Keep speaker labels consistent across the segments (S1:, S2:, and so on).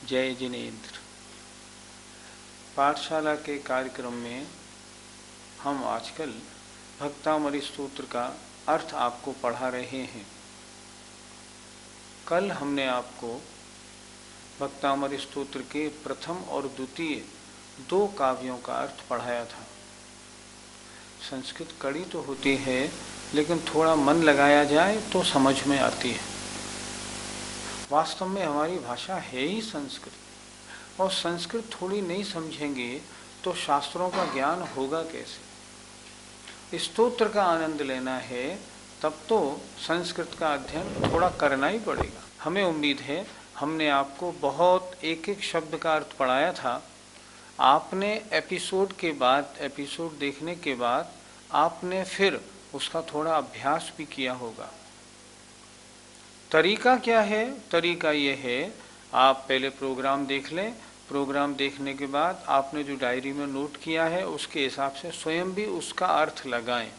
S1: जय जिनेन्द्र। पाठशाला के कार्यक्रम में हम आजकल भक्तामरी स्तोत्र का अर्थ आपको पढ़ा रहे हैं। कल हमने आपको भक्तामरी स्तोत्र के प्रथम और द्वितीय दो काव्यों का अर्थ पढ़ाया था। संस्कृत कड़ी तो होती है, लेकिन थोड़ा मन लगाया जाए तो समझ में आती है। वास्तव में हमारी भाषा है ही संस्कृत, और संस्कृत थोड़ी नहीं समझेंगे तो शास्त्रों का ज्ञान होगा कैसे। स्तोत्र का आनंद लेना है तब तो संस्कृत का अध्ययन थोड़ा करना ही पड़ेगा। हमें उम्मीद है हमने आपको बहुत एक एक शब्द का अर्थ पढ़ाया था। आपने एपिसोड देखने के बाद आपने फिर उसका थोड़ा अभ्यास भी किया होगा। तरीका क्या है? तरीका ये है, आप पहले प्रोग्राम देख लें। प्रोग्राम देखने के बाद आपने जो डायरी में नोट किया है उसके हिसाब से स्वयं भी उसका अर्थ लगाएं।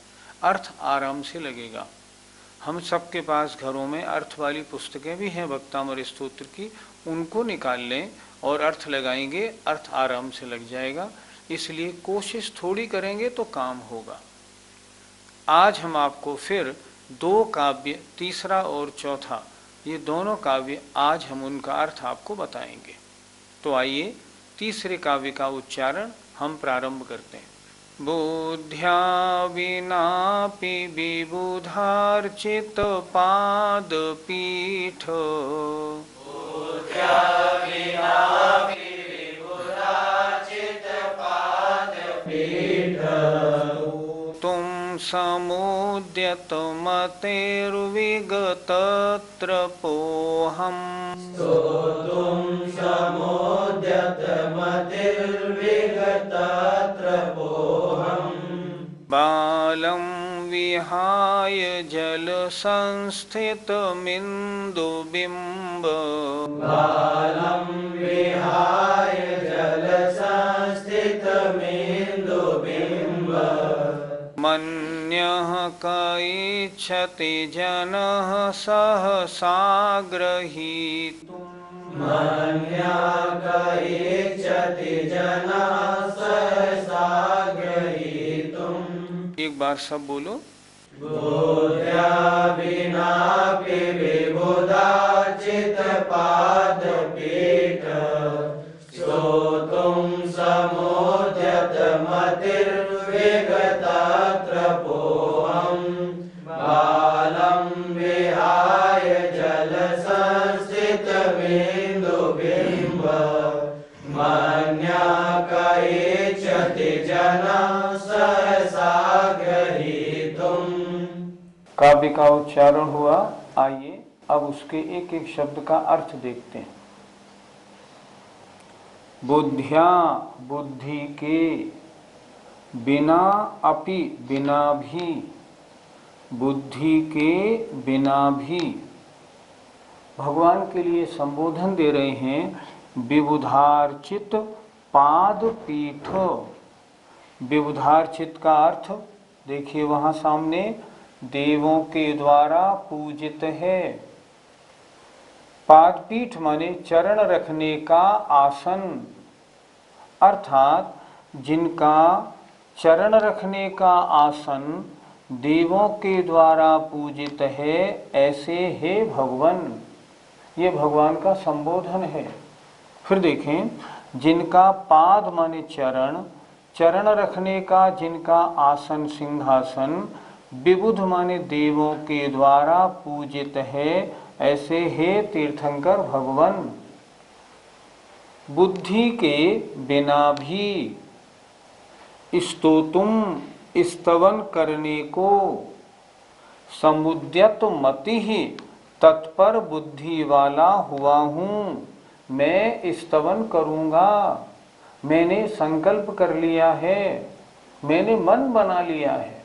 S1: अर्थ आराम से लगेगा। हम सबके पास घरों में अर्थ वाली पुस्तकें भी हैं भक्तामरी स्तोत्र की, उनको निकाल लें और अर्थ लगाएंगे, अर्थ आराम से लग जाएगा। इसलिए कोशिश थोड़ी करेंगे तो काम होगा। आज हम आपको फिर दो काव्य, तीसरा और चौथा, ये दोनों काव्य आज हम उनका अर्थ आपको बताएंगे। तो आइए तीसरे काव्य का उच्चारण हम प्रारंभ करते हैं। बुद्ध्या विनापि विबुधार्चित पादपीठ, समुद्यतमतेर्विगतत्र पोऽहम्। बालं विहाय जलसंस्थितमिन्दुबिम्ब, मन्यः क इच्छति जनः सहसाग्रहीतुम्। एक बार सब बोलो। बुद्ध्या विनापि विबुधार्चित पादपीठ, स्तोतुं समुद्यतमतिर्विगतत्र पोऽहम्। बालं विहाय जलसंस्थितमिन्दुबिम्ब, मन्यः क इच्छति जनः सहसाग्रहीतुम्। काव्य का उच्चारण हुआ। आइए अब उसके एक एक शब्द का अर्थ देखते हैं। बुद्ध्या, बुद्धि के, बिना अपि, बिना भी, बुद्धि के बिना भी। भगवान के लिए संबोधन दे रहे हैं। विबुधार्चित पाद पीठ। विबुधार्चित का अर्थ देखिए वहां सामने, देवों के द्वारा पूजित है। पादपीठ माने चरण रखने का आसन, अर्थात जिनका चरण रखने का आसन देवों के द्वारा पूजित है, ऐसे हे भगवान। ये भगवान का संबोधन है। फिर देखें, जिनका पाद माने चरण, चरण रखने का जिनका आसन सिंहासन, विबुध माने देवों के द्वारा पूजित है, ऐसे हे तीर्थंकर भगवान। बुद्धि के बिना भी, स्तोतुम स्तवन करने को, समुद्यत मति ही तत्पर बुद्धि वाला हुआ हूँ। मैं स्तवन करूँगा, मैंने संकल्प कर लिया है, मैंने मन बना लिया है।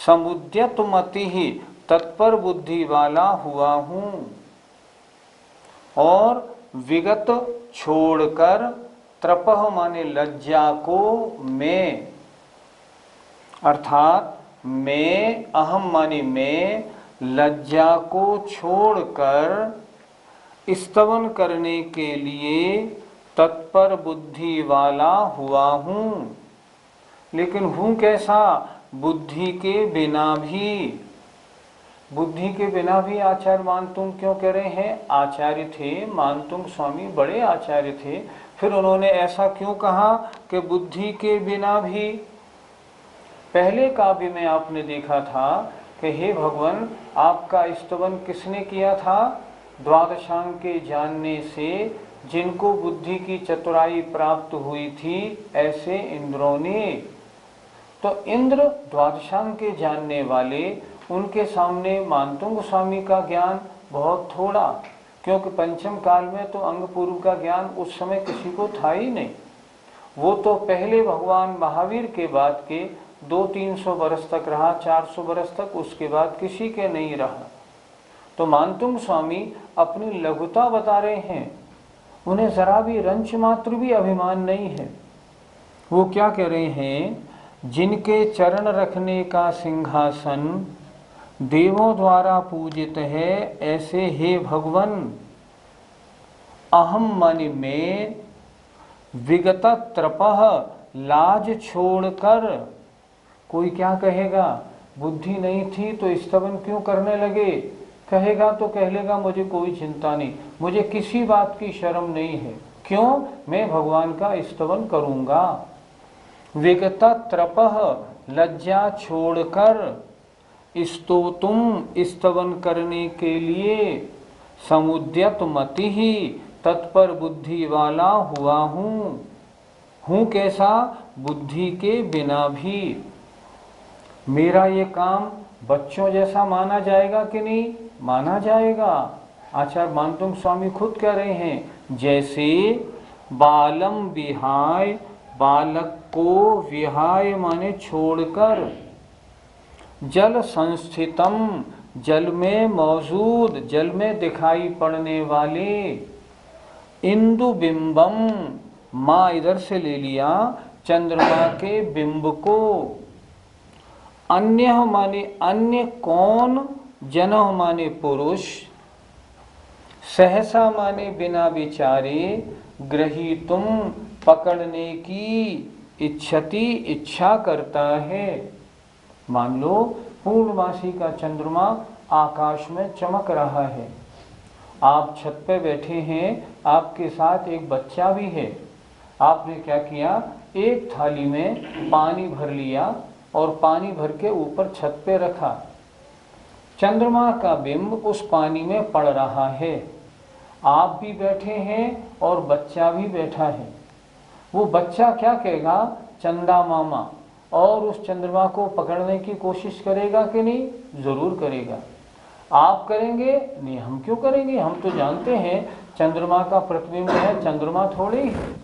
S1: समुद्यत मति ही तत्पर बुद्धि वाला हुआ हूँ। और विगत छोड़कर, त्रपह माने लज्जा को, मैं, अर्थात मैं, अहम माने मैं, लज्जा को छोड़कर स्तवन करने के लिए तत्पर बुद्धि वाला हुआ हूँ। लेकिन हूँ कैसा? बुद्धि के बिना भी। बुद्धि के बिना भी आचार्य मानतुंग क्यों कह रहे हैं? आचार्य थे मानतुंग स्वामी, बड़े आचार्य थे, फिर उन्होंने ऐसा क्यों कहा कि बुद्धि के बिना भी? पहले काव्य में आपने देखा था कि हे भगवान, आपका स्तवन किसने किया था? द्वादशांग के जानने से जिनको बुद्धि की चतुराई प्राप्त हुई थी, ऐसे इंद्रों ने। तो इंद्र द्वादशांग के जानने वाले, उनके सामने मानतुंग स्वामी का ज्ञान बहुत थोड़ा, क्योंकि पंचम काल में तो अंग पूर्व का ज्ञान उस समय किसी को था ही नहीं। वो तो पहले भगवान महावीर के बाद के 200-300 वर्ष तक रहा, 400 वर्ष तक, उसके बाद किसी के नहीं रहा। तो मानतुंग स्वामी अपनी लघुता बता रहे हैं, उन्हें जरा भी रंच मात्र भी अभिमान नहीं है। वो क्या कह रहे हैं? जिनके चरण रखने का सिंहासन देवों द्वारा पूजित है, ऐसे हे भगवन अहम मन में विगत त्रपः लाज छोड़कर। कोई क्या कहेगा? बुद्धि नहीं थी तो स्तवन क्यों करने लगे? कहेगा तो कह लेगा, मुझे कोई चिंता नहीं, मुझे किसी बात की शर्म नहीं है। क्यों? मैं भगवान का स्तवन करूंगा। विगत त्रपः, लज्जा छोड़कर, स्तोतुम, स्तवन करने के लिए, समुद्यत मति ही, तत्पर बुद्धि वाला हुआ हूँ कैसा? बुद्धि के बिना भी। मेरा ये काम बच्चों जैसा माना जाएगा कि नहीं? माना जाएगा। आचार्य मानतुंग स्वामी खुद कह रहे हैं, जैसे बालम विहाय, बालक को विहाय माने छोड़कर, जल संस्थितम, जल में मौजूद, जल में दिखाई पड़ने वाले, इंदु बिंबम, माँ इधर से ले लिया, चंद्रमा के बिंब को, अन्य माने अन्य कौन, जन माने पुरुष, सहसा माने बिना विचारे, ग्रहीतुम पकड़ने की, इच्छति इच्छा करता है। मान लो पूर्णमासी का चंद्रमा आकाश में चमक रहा है, आप छत पे बैठे हैं, आपके साथ एक बच्चा भी है। आपने क्या किया? एक थाली में पानी भर लिया और पानी भर के ऊपर छत पे रखा। चंद्रमा का बिंब उस पानी में पड़ रहा है, आप भी बैठे हैं और बच्चा भी बैठा है। वो बच्चा क्या कहेगा? चंदा मामा, और उस चंद्रमा को पकड़ने की कोशिश करेगा कि नहीं? जरूर करेगा। आप करेंगे? नहीं, हम क्यों करेंगे? हम तो जानते हैं चंद्रमा का प्रतिबिंब है, चंद्रमा थोड़ी है।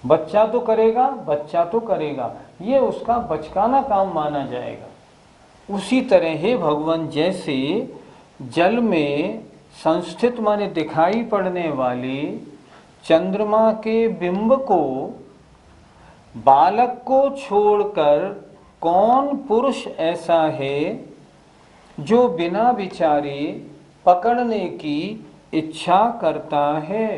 S1: बच्चा तो करेगा, बच्चा तो करेगा, ये उसका बचकाना काम माना जाएगा। उसी तरह हे भगवान, जैसे जल में संस्थित माने दिखाई पड़ने वाले चंद्रमा के बिंब को, बालक को छोड़कर कौन पुरुष ऐसा है जो बिना विचारे पकड़ने की इच्छा करता है?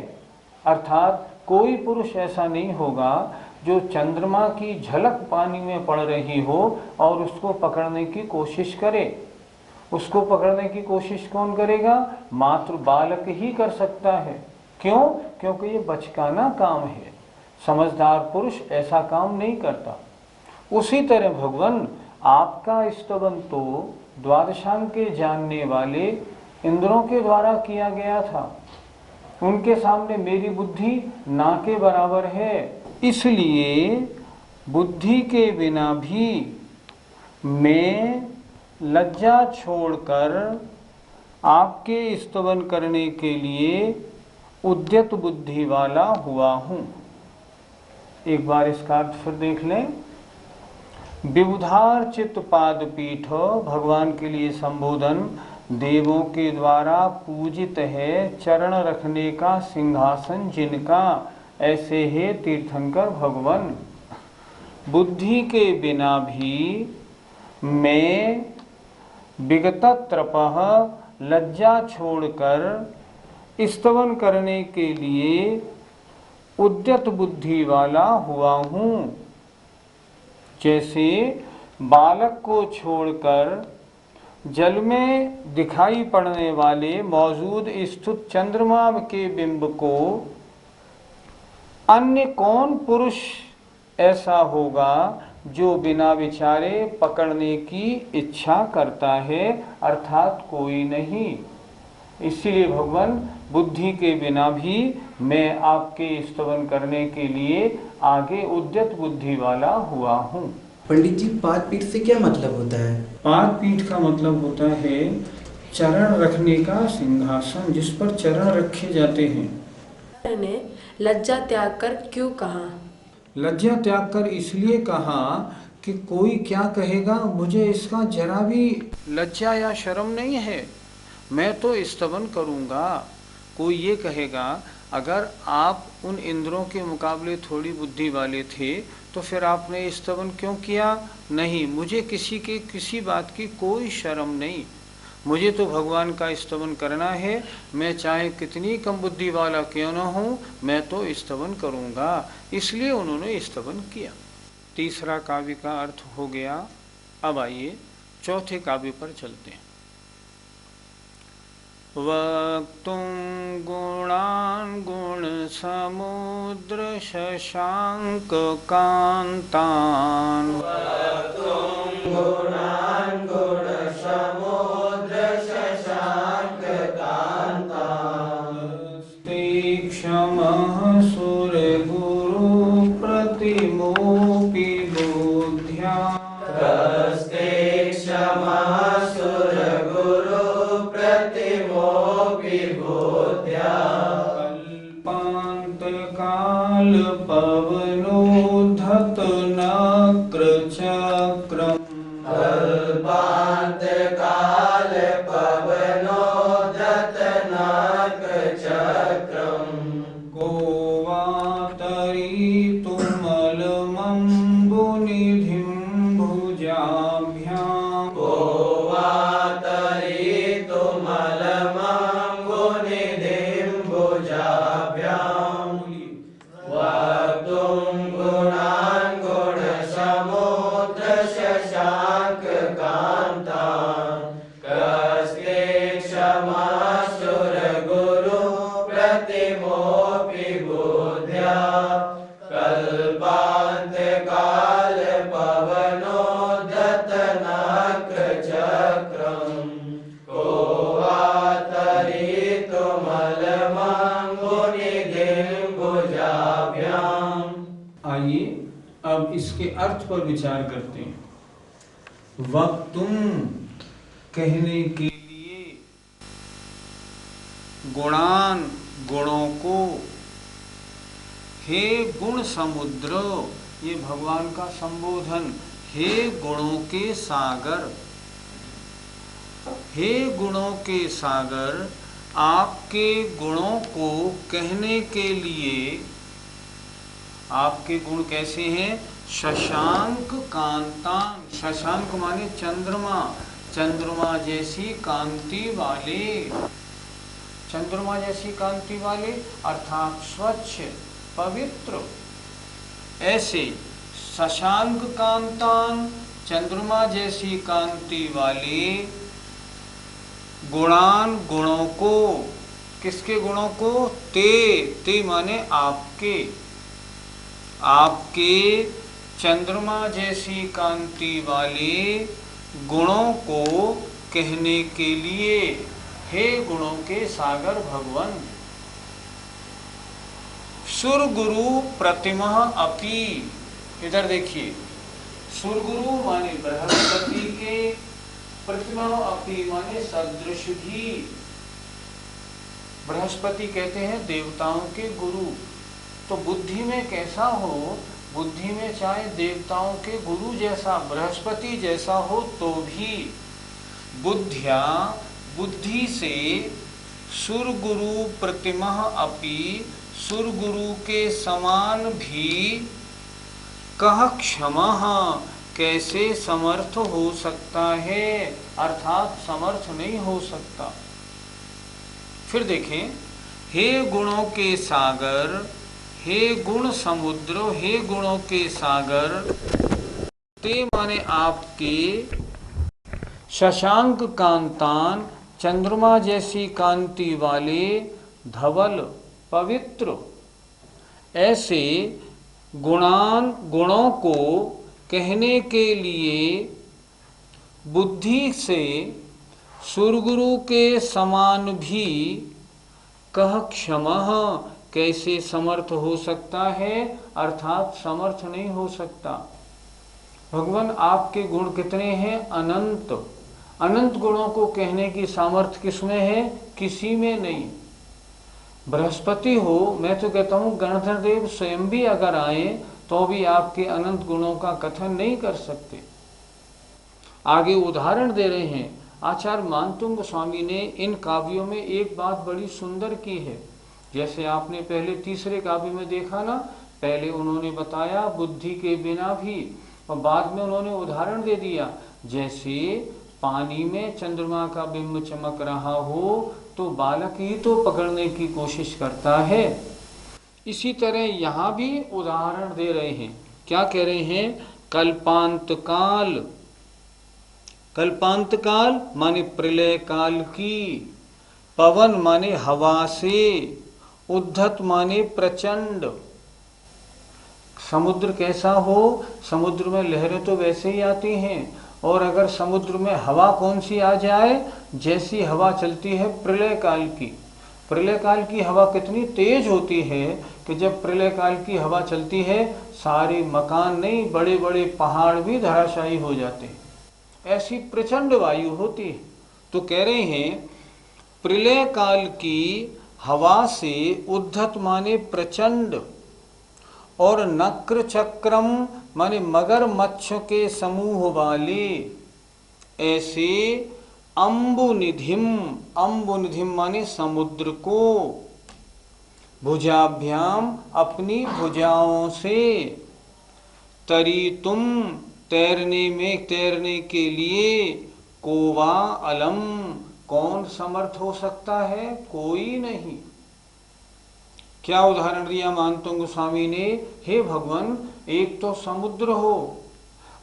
S1: अर्थात कोई पुरुष ऐसा नहीं होगा जो चंद्रमा की झलक पानी में पड़ रही हो और उसको पकड़ने की कोशिश करे। उसको पकड़ने की कोशिश कौन करेगा? मात्र बालक ही कर सकता है। क्यों? क्योंकि ये बचकाना काम है, समझदार पुरुष ऐसा काम नहीं करता। उसी तरह भगवान, आपका स्तवन तो द्वादशांग के जानने वाले इंद्रों के द्वारा किया गया था, उनके सामने मेरी बुद्धि ना के बराबर है। इसलिए बुद्धि के बिना भी मैं लज्जा छोड़कर आपके स्तवन करने के लिए उद्यत बुद्धि वाला हुआ हूँ। एक बार इसका अर्थ फिर देख लें। विबुधार चित्त पाद पीठ, भगवान के लिए संबोधन, देवों के द्वारा पूजित है, चरण रखने का सिंहासन जिनका, ऐसे है तीर्थंकर भगवान। बुद्धि के बिना भी मैं विगत त्रपः, लज्जा छोड़कर स्तवन करने के लिए उद्यत बुद्धि वाला हुआ हूँ। जैसे बालक को छोड़कर जल में दिखाई पड़ने वाले मौजूद स्थित चंद्रमा के बिंब को अन्य कौन पुरुष ऐसा होगा जो बिना विचारे पकड़ने की इच्छा करता है, अर्थात कोई नहीं। इसीलिए भगवान बुद्धि के बिना भी मैं आपके स्तवन करने के लिए आगे उद्यत बुद्धि वाला हुआ हूँ।
S2: पंडित जी, पाद पीठ से क्या मतलब होता है?
S1: पाद पीठ का मतलब होता है चरण रखने का सिंहासन, जिस पर चरण रखे जाते हैं।
S3: ने लज्जा त्याग कर क्यों कहा?
S1: लज्जा त्याग कर इसलिए कहा कि कोई क्या कहेगा, मुझे इसका जरा भी लज्जा या शर्म नहीं है, मैं तो स्तवन करूँगा। कोई ये कहेगा अगर आप उन इंद्रों के मुकाबले थोड़ी बुद्धि वाले थे तो फिर आपने स्तवन क्यों किया? नहीं, मुझे किसी बात की कोई शर्म नहीं, मुझे तो भगवान का स्तवन करना है, मैं चाहे कितनी कम बुद्धि वाला क्यों न हूँ, मैं तो स्तवन करूँगा। इसलिए उन्होंने स्तवन किया। तीसरा काव्य का अर्थ हो गया। अब आइए चौथे काव्य पर चलते हैं। वक्तुं गुणान् गुण समुद्र शशांक कांतान्, तीक्ष्णः सुर गुरु प्रतिमोपि बुद्ध्या, काल पवनोद्धत नक्र चक्रम,
S2: कल्पांत काल पवनोद्धत नक्र चक्रम,
S1: को वातरीतुमलमम्बुनिधिं भुजाभ्यां,
S2: को वातरीतुमलमम्बुनिधिं भुजाभ्यां, वक्तुं गुणान् गुण समुद्र शशांक कांतान्, कस्ते क्षमासुर गुरु प्रतिमोपि बुद्ध्या, कल्पांत काल पवनोद्धत नक्र चक्रम, को वातरीतुमलमम्बुनिधिं भुजाभ्यां।
S1: आइए अब इसके अर्थ पर विचार करते हैं। वक्तुम कहने के लिए, गुणान गुणों को, हे गुण समुद्र, ये भगवान का संबोधन, हे गुणों के सागर, हे गुणों के सागर, आपके गुणों को कहने के लिए, आपके गुण कैसे हैं? शशांक कांतान, शशांक माने चंद्रमा, चंद्रमा जैसी कांति वाले, चंद्रमा जैसी कांति वाले अर्थात स्वच्छ पवित्र, ऐसे शशांक कांतान, चंद्रमा जैसी कांति वाले, गुणान गुणों को, किसके गुणों को? ते माने आपके, आपके चंद्रमा जैसी कांति वाले गुणों को कहने के लिए, हे गुणों के सागर भगवान। सुर गुरु प्रतिमा अपि, इधर देखिए, सुर गुरु माने बृहस्पति के, प्रतिमा अपि माने सदृश भी। बृहस्पति कहते हैं देवताओं के गुरु, तो बुद्धि में कैसा हो, बुद्धि में चाहे देवताओं के गुरु जैसा बृहस्पति जैसा हो तो भी बुद्धिया, बुद्धि से सुर गुरु प्रतिमा अपि, सुर गुरु के समान भी, कह क्षमा, कैसे समर्थ हो सकता है, अर्थात समर्थ नहीं हो सकता। फिर देखें, हे गुणों के सागर, हे गुण समुद्र, हे गुणों के सागर, ते माने आपके, शशांक कांतान चंद्रमा जैसी कांति वाले, धवल पवित्र, ऐसे गुणों को कहने के लिए बुद्धि से सुरगुरु के समान भी कह क्षमः कैसे समर्थ हो सकता है, अर्थात समर्थ नहीं हो सकता। भगवान आपके गुण कितने हैं? अनंत। अनंत गुणों को कहने की सामर्थ्य किसमें है? किसी में नहीं। बृहस्पति हो, मैं तो कहता हूँ गणधर देव स्वयं भी अगर आए तो भी आपके अनंत गुणों का कथन नहीं कर सकते। आगे उदाहरण दे रहे हैं। आचार्य मानतुंग गोस्वामी ने इन काव्यों में एक बात बड़ी सुंदर की है। जैसे आपने पहले तीसरे काव्य में देखा ना, पहले उन्होंने बताया बुद्धि के बिना भी, और बाद में उन्होंने उदाहरण दे दिया। जैसे पानी में चंद्रमा का बिंब चमक रहा हो तो बालक ही तो पकड़ने की कोशिश करता है। इसी तरह यहाँ भी उदाहरण दे रहे हैं। क्या कह रहे हैं? कल्पांत काल, कल्पांत काल माने प्रलय काल की, पवन माने हवा से, उद्धत माने प्रचंड। समुद्र कैसा हो? समुद्र में लहरें तो वैसे ही आती हैं, और अगर समुद्र में हवा कौन सी आ जाए, जैसी हवा चलती है प्रलय काल की। प्रलय काल की हवा कितनी तेज होती है कि जब प्रलय काल की हवा चलती है सारे मकान नहीं, बड़े बड़े पहाड़ भी धराशायी हो जाते हैं। ऐसी प्रचंड वायु होती है। तो कह रहे हैं प्रलय काल की हवा से, उद्धत माने प्रचंड, और नक्र चक्रम माने मगरमच्छ के समूह वाले, ऐसे अम्बुनिधिम, अम्बुनिधिम माने समुद्र को, भुजाभ्याम अपनी भुजाओं से, तरी तुम तैरने में, तैरने के लिए, कोवा अलम कौन समर्थ हो सकता है? कोई नहीं। क्या उदाहरण दिया मानतुंग गोस्वामी ने? हे भगवान, एक तो समुद्र हो,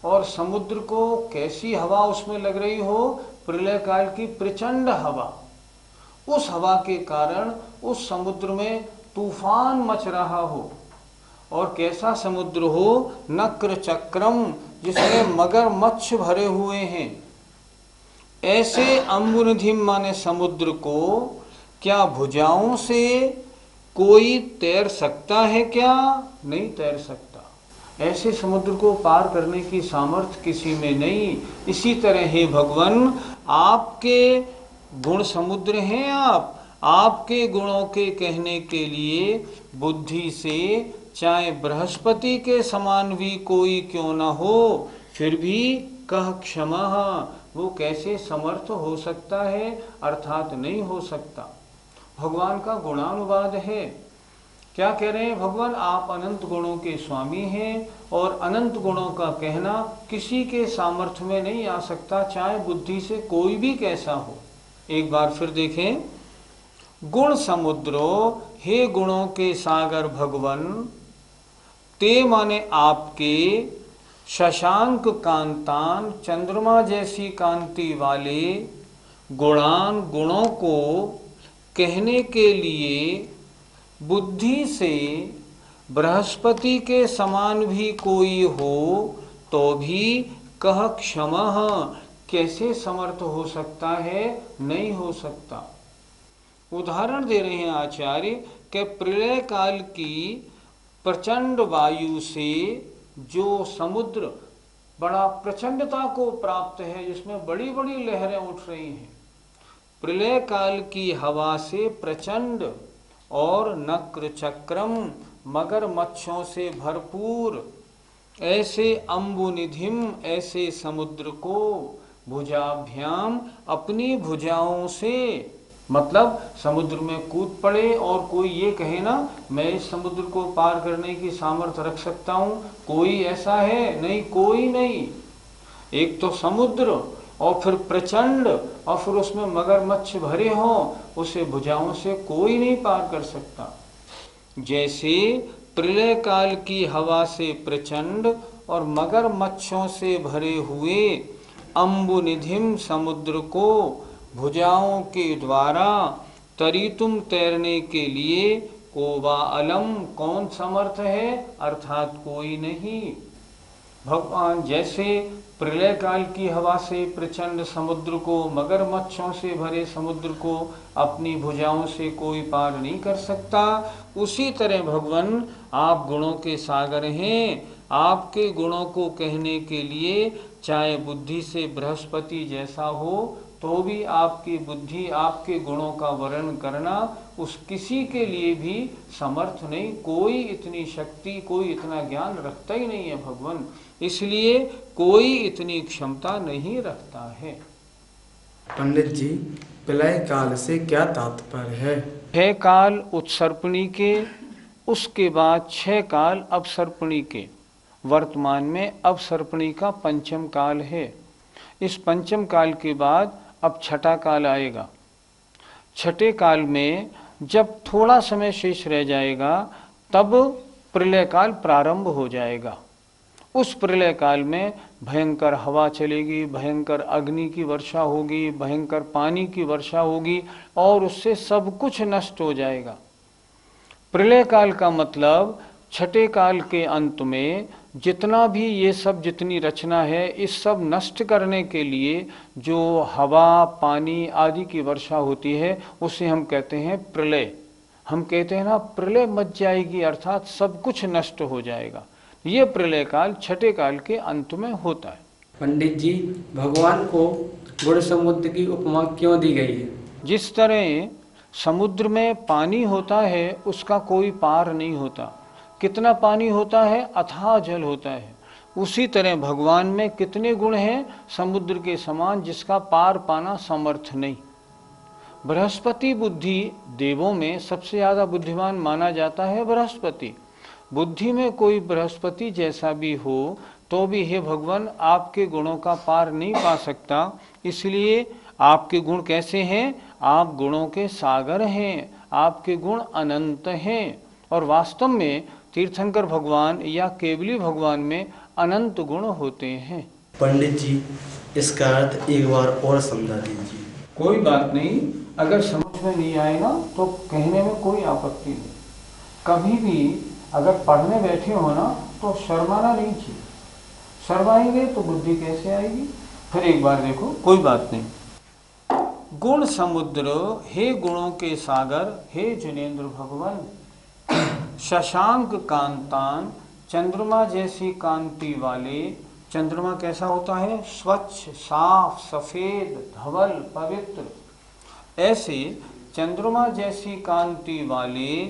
S1: और समुद्र को कैसी हवा उसमें लग रही हो? प्रलय काल की प्रचंड हवा। उस हवा के कारण उस समुद्र में तूफान मच रहा हो। और कैसा समुद्र हो? नक्र चक्रम, जिसमें मगरमच्छ भरे हुए हैं। ऐसे अम्बुनिधिम माने समुद्र को क्या भुजाओं से कोई तैर सकता है क्या? नहीं तैर सकता। ऐसे समुद्र को पार करने की सामर्थ्य किसी में नहीं। इसी तरह हे भगवान, आपके गुण समुद्र हैं। आपके गुणों के कहने के लिए बुद्धि से चाहे बृहस्पति के समान भी कोई क्यों न हो, फिर भी कह क्षमा, वो कैसे समर्थ हो सकता है? अर्थात नहीं हो सकता। भगवान का गुणानुवाद है। क्या कह रहे हैं भगवान? आप अनंत गुणों के स्वामी हैं, और अनंत गुणों का कहना किसी के सामर्थ्य में नहीं आ सकता, चाहे बुद्धि से कोई भी कैसा हो। एक बार फिर देखें। गुण समुद्रो, हे गुणों के सागर भगवन, ते माने आपके, शशांक कांतान चंद्रमा जैसी कांति वाले, गुणान गुणों को कहने के लिए बुद्धि से बृहस्पति के समान भी कोई हो तो भी कह क्षमः कैसे समर्थ हो सकता है? नहीं हो सकता। उदाहरण दे रहे हैं आचार्य कि प्रलय काल की प्रचंड वायु से जो समुद्र बड़ा प्रचंडता को प्राप्त है, जिसमें बड़ी बड़ी लहरें उठ रही हैं, प्रलय काल की हवा से प्रचंड और नक्र चक्रम मगरमच्छों से भरपूर ऐसे अम्बुनिधिम, ऐसे समुद्र को भुजाभ्याम अपनी भुजाओं से, मतलब समुद्र में कूद पड़े और कोई ये कहे ना मैं इस समुद्र को पार करने की सामर्थ्य रख सकता हूँ, कोई ऐसा है? नहीं, कोई नहीं। एक तो समुद्र और फिर प्रचंड, और फिर उसमें मगरमच्छ भरे हों, उसे भुजाओं से कोई नहीं पार कर सकता। जैसे प्रलय काल की हवा से प्रचंड और मगरमच्छों से भरे हुए अम्बुनिधिम समुद्र को भुजाओं के द्वारा तरीतुम तैरने के लिए कोवा अलम कौन समर्थ है, अर्थात कोई नहीं। भगवान जैसे प्रलय काल की हवा से प्रचंड समुद्र को, मगरमच्छों से भरे समुद्र को अपनी भुजाओं से कोई पार नहीं कर सकता, उसी तरह भगवान आप गुणों के सागर हैं। आपके गुणों को कहने के लिए चाहे बुद्धि से बृहस्पति जैसा हो तो भी आपकी बुद्धि, आपके गुणों का वर्णन करना उस किसी के लिए भी समर्थ नहीं। कोई इतनी शक्ति, कोई इतना ज्ञान रखता ही नहीं है भगवान, इसलिए कोई इतनी क्षमता नहीं रखता है।
S4: पंडित जी, प्रलय काल से क्या तात्पर्य है?
S1: 6 काल उत्सर्पणी के, उसके बाद 6 काल अपसर्पणी के। वर्तमान में अपसर्पणी का पंचम काल है। इस पंचम काल के बाद अब छठा काल आएगा। छठे काल में जब थोड़ा समय शेष रह जाएगा तब प्रलय काल प्रारंभ हो जाएगा। उस प्रलय काल में भयंकर हवा चलेगी, भयंकर अग्नि की वर्षा होगी, भयंकर पानी की वर्षा होगी और उससे सब कुछ नष्ट हो जाएगा। प्रलय काल का मतलब छठे काल के अंत में जितना भी ये सब, जितनी रचना है, इस सब नष्ट करने के लिए जो हवा, पानी आदि की वर्षा होती है उसे हम कहते हैं प्रलय। हम कहते हैं ना प्रलय मच जाएगी, अर्थात सब कुछ नष्ट हो जाएगा। ये प्रलय काल छठे काल के अंत में होता है।
S5: पंडित जी, भगवान को गुण समुद्र की उपमा क्यों दी गई है?
S1: जिस तरह समुद्र में पानी होता है उसका कोई पार नहीं होता, कितना पानी होता है, अथाह जल होता है, उसी तरह भगवान में कितने गुण हैं समुद्र के समान, जिसका पार पाना समर्थ नहीं। बृहस्पति बुद्धि, देवों में सबसे ज़्यादा बुद्धिमान माना जाता है बृहस्पति। बुद्धि में कोई बृहस्पति जैसा भी हो तो भी हे भगवान आपके गुणों का पार नहीं पा सकता। इसलिए आपके गुण कैसे हैं? आप गुणों के सागर हैं, आपके गुण अनंत हैं। और वास्तव में तीर्थंकर भगवान या केवली भगवान में अनंत गुण होते हैं।
S4: पंडित जी, इसका अर्थ एक बार और समझा दीजिए।
S1: कोई बात नहीं, अगर समझ में नहीं आएगा तो कहने में कोई आपत्ति नहीं। कभी भी अगर पढ़ने बैठे हो ना तो शर्माना नहीं चाहिए। शर्माएंगे तो बुद्धि कैसे आएगी? फिर एक बार देखो, कोई बात नहीं। गुण समुद्र, हे गुणों के सागर, हे जिनेन्द्र भगवान। शशांक कांतान, चंद्रमा जैसी कांति वाले। चंद्रमा कैसा होता है? स्वच्छ, साफ, सफेद, धवल, पवित्र। ऐसे चंद्रमा जैसी कांति वाले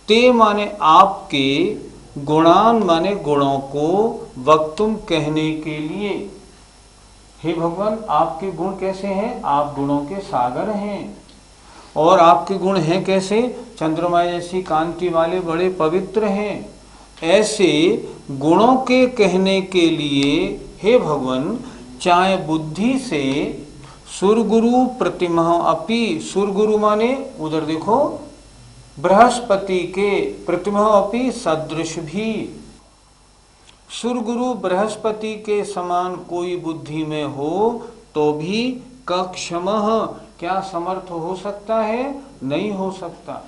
S1: ते माने आपके, गुणान माने गुणों को, वक्तुम कहने के लिए। हे भगवान आपके गुण कैसे हैं? आप गुणों के सागर हैं। और आपके गुण हैं कैसे? चंद्रमा जैसी कांति वाले, बड़े पवित्र हैं। ऐसे गुणों के कहने के लिए हे भगवान चाहे बुद्धि से सुरगुरु प्रतिमा अपि, सुरगुरु माने उधर देखो बृहस्पति के, प्रतिमा अपि सदृश भी। सुरगुरु बृहस्पति के समान कोई बुद्धि में हो तो भी कक्षमः, क्या समर्थ हो सकता है? नहीं हो सकता।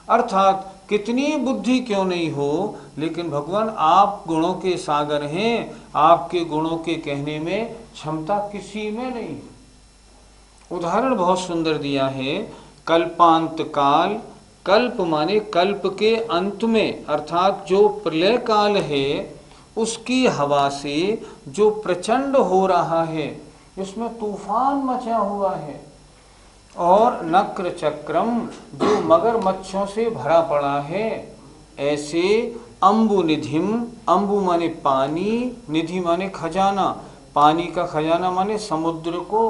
S1: अर्थात कितनी बुद्धि क्यों नहीं हो, लेकिन भगवान आप गुणों के सागर हैं, आपके गुणों के कहने में क्षमता किसी में नहीं। उदाहरण बहुत सुंदर दिया है। कल्पांत काल, कल्प माने कल्प के अंत में, अर्थात जो प्रलय काल है उसकी हवा से जो प्रचंड हो रहा है, इसमें तूफान मचा हुआ है। और नक्र चक्रम, जो मगरमच्छों से भरा पड़ा है। ऐसे अम्बु निधिम, अम्बु माने पानी, निधि माने खजाना, पानी का खजाना माने समुद्र को।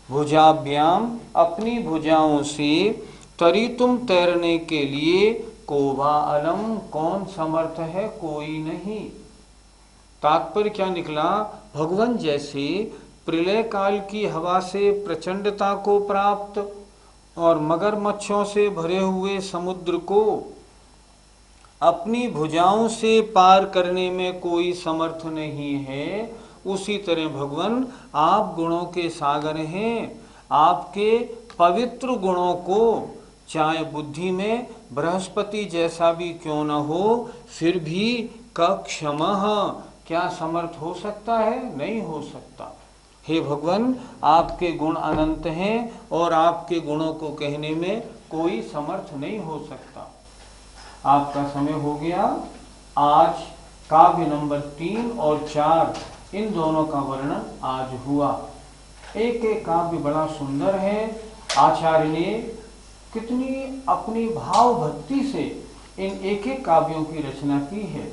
S1: भुजाभ्याम, अपनी भुजाओं से, तरीतुम तैरने के लिए, कोवा अलम, कौन समर्थ है? कोई नहीं। तात्पर्य क्या निकला? भगवान जैसे प्रलय काल की हवा से प्रचंडता को प्राप्त और मगरमच्छों से भरे हुए समुद्र को अपनी भुजाओं से पार करने में कोई समर्थ नहीं है, उसी तरह भगवान आप गुणों के सागर हैं। आपके पवित्र गुणों को चाहे बुद्धि में बृहस्पति जैसा भी क्यों न हो, फिर भी कक्षमः क्या समर्थ हो सकता है? नहीं हो सकता। हे भगवान, आपके गुण अनंत हैं और आपके गुणों को कहने में कोई समर्थ नहीं हो सकता। आपका समय हो गया। आज काव्य नंबर 3 और 4 इन दोनों का वर्णन आज हुआ। एक एक काव्य बड़ा सुंदर है। आचार्य ने कितनी अपनी भाव भक्ति से इन एक एक काव्यों की रचना की है।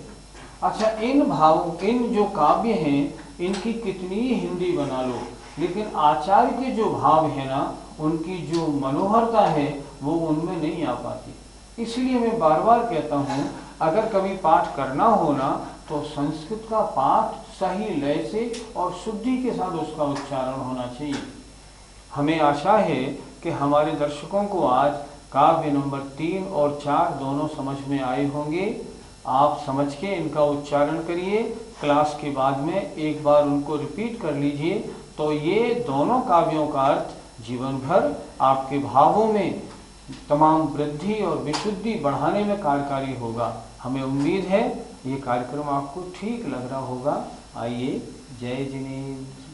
S1: अच्छा, इन जो काव्य हैं इनकी कितनी हिंदी बना लो, लेकिन आचार्य के जो भाव है ना, उनकी जो मनोहरता है वो उनमें नहीं आ पाती। इसलिए मैं बार बार कहता हूँ, अगर कभी पाठ करना हो ना तो संस्कृत का पाठ सही लय से और शुद्धि के साथ उसका उच्चारण होना चाहिए। हमें आशा है कि हमारे दर्शकों को आज काव्य नंबर 3 और 4 दोनों समझ में आए होंगे। आप समझ के इनका उच्चारण करिए। क्लास के बाद में एक बार उनको रिपीट कर लीजिए, तो ये दोनों काव्यों का अर्थ जीवन भर आपके भावों में तमाम वृद्धि और विशुद्धि बढ़ाने में कार्यकारी होगा। हमें उम्मीद है ये कार्यक्रम आपको ठीक लग रहा होगा। आइए, जय जिनेन्द्र।